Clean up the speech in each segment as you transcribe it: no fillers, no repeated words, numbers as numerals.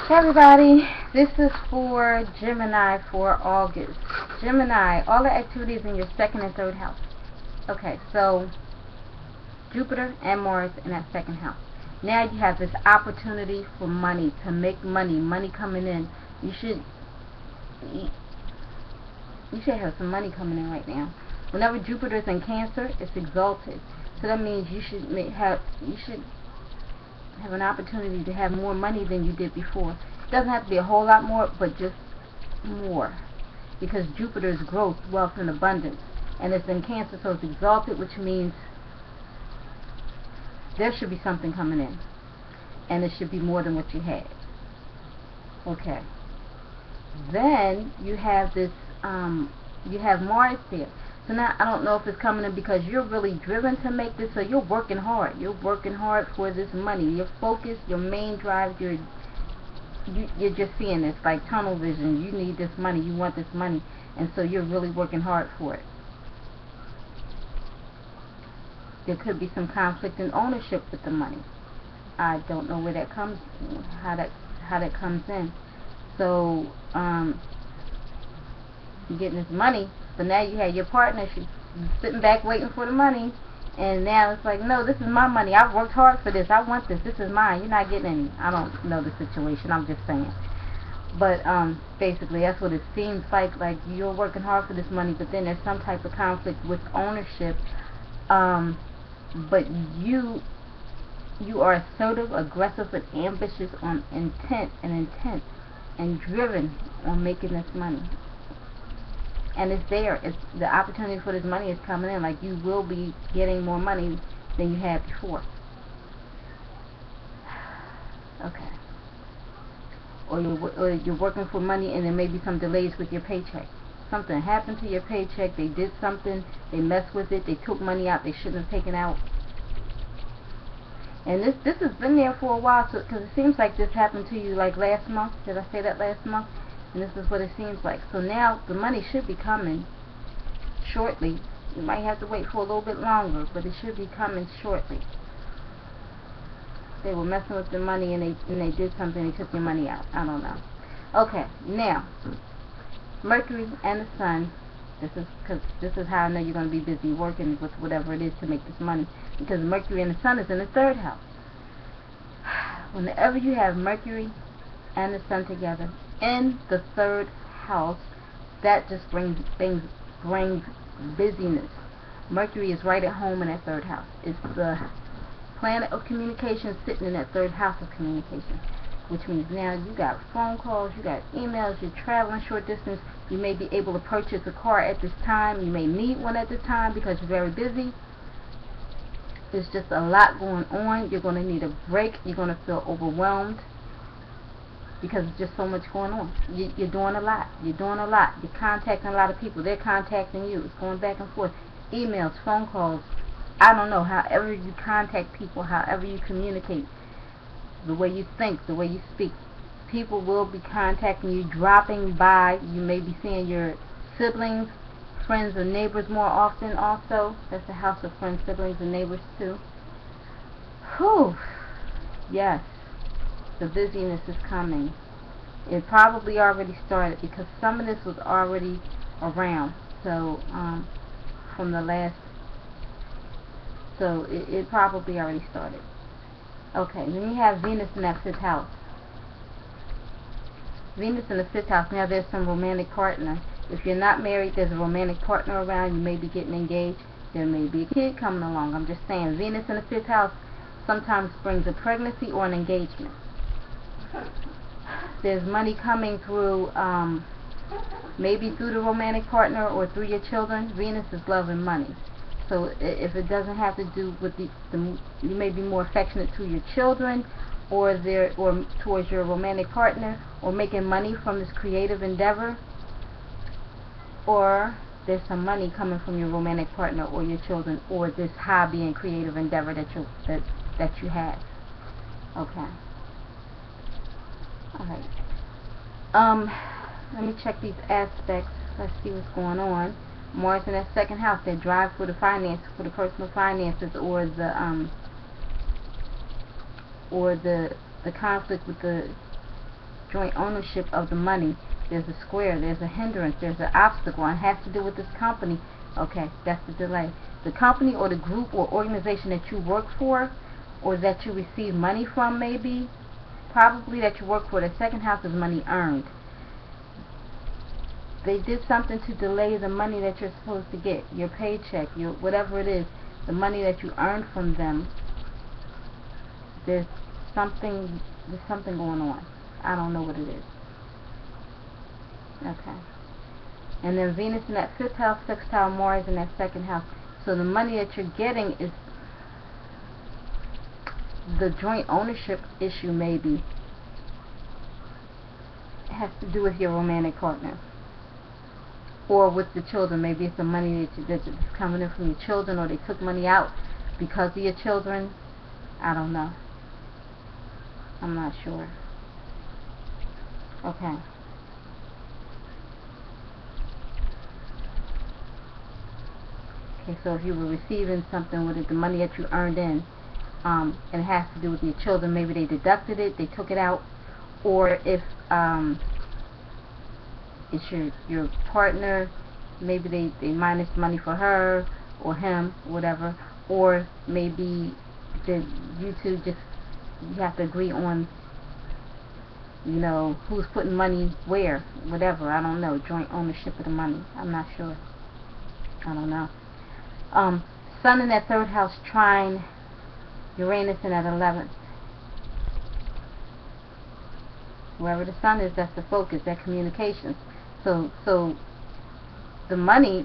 Hey everybody, this is for Gemini for August. Gemini, all the activities in your second and third house. Okay, so Jupiter and Mars in that second house. Now you have this opportunity for money, to make money coming in. You should have some money coming in right now. Whenever Jupiter is in Cancer, it's exalted. So that means you should have an opportunity to have more money than you did before. It doesn't have to be a whole lot more, but just more. Because Jupiter is growth, wealth, and abundance. And it's in Cancer, so it's exalted, which means there should be something coming in. And it should be more than what you had. Okay. Then you have this, you have Mars there. So now I don't know if it's coming in because you're really driven to make this, so you're working hard. You're working hard for this money. Your focus, your main drive, you're just seeing this like tunnel vision. You need this money. You want this money, and so you're really working hard for it. There could be some conflict in ownership with the money. I don't know where that comes, how that comes in. So you're getting this money. But now you have your partner, she's sitting back waiting for the money, and now it's like, no, this is my money. I've worked hard for this. I want this. This is mine. You're not getting any. I don't know the situation. I'm just saying. But basically, that's what it seems like. Like you're working hard for this money, but then there's some type of conflict with ownership. But you are assertive, aggressive, and ambitious on intent, and driven on making this money. And it's there. It's the opportunity for this money is coming in. Like you will be getting more money than you had before. Okay. Or you're working for money, and there may be some delays with your paycheck. Something happened to your paycheck. They did something. They messed with it. They took money out they shouldn't have taken out. And this has been there for a while. So because it seems like this happened to you like last month. Did I say that last month? And this is what it seems like. So now the money should be coming shortly. You might have to wait for a little bit longer, but it should be coming shortly. They were messing with the money, and they did something. They took your money out. I don't know. Okay, now Mercury and the Sun. This is how I know you're going to be busy working with whatever it is to make this money, because Mercury and the Sun is in the third house. Whenever you have Mercury and the Sun together in the third house, that just brings busyness. Mercury is right at home in that third house. It's the planet of communication sitting in that third house of communication, which means now you got phone calls, you got emails, you're traveling short distance. You may be able to purchase a car at this time. You may need one at this time because you're very busy. There's just a lot going on. You're going to need a break. You're going to feel overwhelmed, because there's just so much going on. You're doing a lot. You're doing a lot. You're contacting a lot of people. They're contacting you. It's going back and forth. Emails, phone calls. I don't know. However you contact people, however you communicate, the way you think, the way you speak. People will be contacting you, dropping by. You may be seeing your siblings, friends, and neighbors more often also. That's the house of friends, siblings, and neighbors too. Whew. Yes. The busyness is coming. It probably already started because some of this was already around. So from the last, so it probably already started. Okay, then you have Venus in that fifth house. Venus in the fifth house. Now there's some romantic partner. If you're not married, there's a romantic partner around. You may be getting engaged. There may be a kid coming along. I'm just saying, Venus in the fifth house sometimes brings a pregnancy or an engagement. There's money coming through, maybe through the romantic partner or through your children. Venus is love and money. So if it doesn't have to do with you may be more affectionate to your children, or towards your romantic partner, or making money from this creative endeavor, or there's some money coming from your romantic partner or your children, or this hobby and creative endeavor that you have. Okay. Alright. Let me check these aspects. Let's see what's going on. Mars in that second house, their drive for the finances, for the personal finances, or the conflict with the joint ownership of the money. There's a square, there's a hindrance, there's an obstacle, and it has to do with this company. Okay, that's the delay. The company or the group or organization that you work for, or that you receive money from, maybe, probably that you work for. The second house is money earned. They did something to delay the money that you're supposed to get, your paycheck, your whatever it is, the money that you earned from them. There's something going on. I don't know what it is. Okay. And then Venus in that 5th house, sextile Mars in that 2nd house. So the money that you're getting is the joint ownership issue, maybe. It has to do with your romantic partner. Or with the children. Maybe it's the money that's coming in from your children, or they took money out because of your children. I don't know. I'm not sure. Okay. Okay, so if you were receiving something with it, the money that you earned in, and it has to do with your children, maybe they deducted it, they took it out, or if it's your partner, maybe they minus money for her or him, whatever, or maybe you two just, you have to agree on, you know, who's putting money where, whatever, I don't know, joint ownership of the money, I'm not sure, I don't know. Sun in that 3rd house trine Uranus in that 11th. Wherever the sun is, that's the focus, that communications. So the money,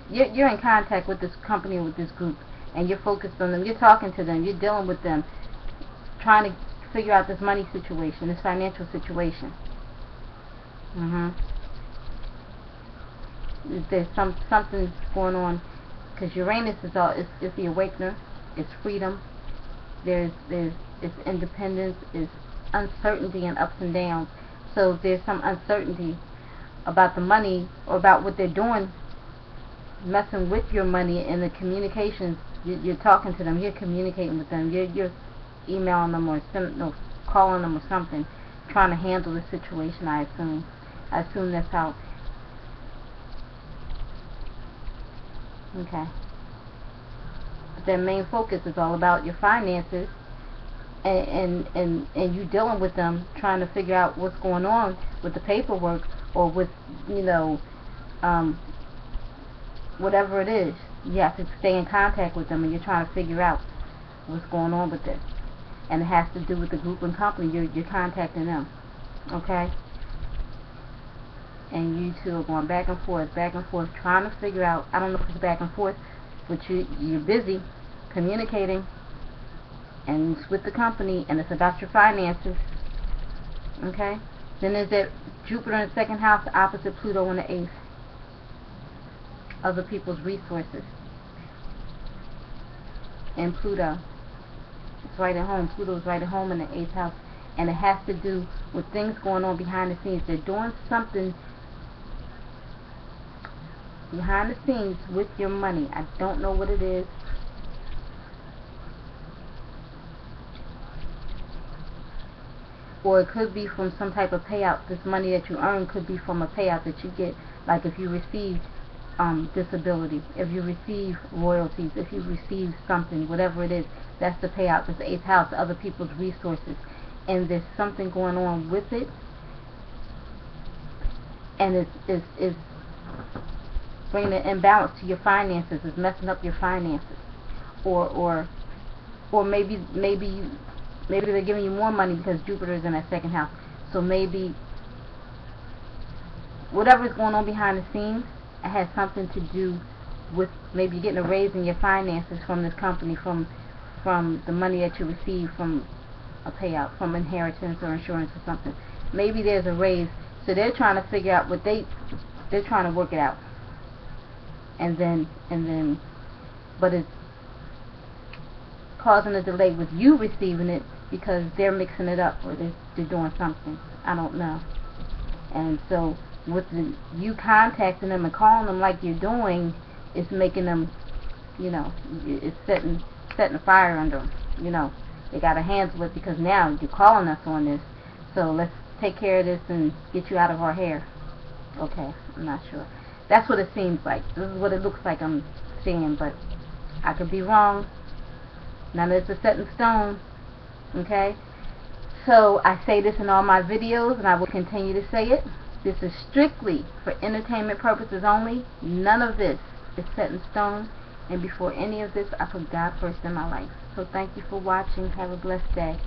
you're in contact with this company, with this group, and you're focused on them, you're talking to them, you're dealing with them, trying to figure out this money situation, this financial situation. There's something going on, because Uranus is the awakener, it's freedom, it's independence, it's uncertainty and ups and downs. So there's some uncertainty about the money, or about what they're doing, messing with your money, and the communications. You're talking to them, you're communicating with them, you're emailing them or calling them or something, trying to handle the situation. I assume that's how. Okay. But their main focus is all about your finances, and you dealing with them, trying to figure out what's going on with the paperwork, or with, you know, whatever it is. You have to stay in contact with them, and you're trying to figure out what's going on with this. And it has to do with the group and company. You're contacting them. Okay? And you two are going back and forth, trying to figure out, I don't know if it's back and forth, but you're busy communicating, and it's with the company, and it's about your finances. Okay? Then there's that Jupiter in the 2nd house, opposite Pluto in the 8th. Other people's resources. And Pluto, it's right at home. Pluto's right at home in the 8th house. And it has to do with things going on behind the scenes. They're doing something behind the scenes with your money. I don't know what it is. Or it could be from some type of payout. This money that you earn could be from a payout that you get, like if you receive disability, if you receive royalties, if you receive something, whatever it is, that's the payout. It's the 8th house, other people's resources, and there's something going on with it, and it's bringing an imbalance to your finances, it's messing up your finances, or maybe they're giving you more money because Jupiter is in that 2nd house. So maybe whatever's going on behind the scenes, it has something to do with maybe you're getting a raise in your finances from this company, from the money that you receive from a payout, from inheritance or insurance or something. Maybe there's a raise, so they're trying to figure out what they're trying to work it out, and then but it's causing a delay with you receiving it because they're mixing it up, or they're doing something. I don't know. And so with you contacting them and calling them like you're doing, it's making them, you know, it's setting a fire under them, you know, they got to handle it, because now you're calling us on this. So let's take care of this and get you out of our hair. Okay, I'm not sure. That's what it seems like. This is what it looks like I'm seeing, but I could be wrong. None of this is set in stone. Okay? So I say this in all my videos, and I will continue to say it. This is strictly for entertainment purposes only. None of this is set in stone. And before any of this, I put God first in my life. So thank you for watching. Have a blessed day.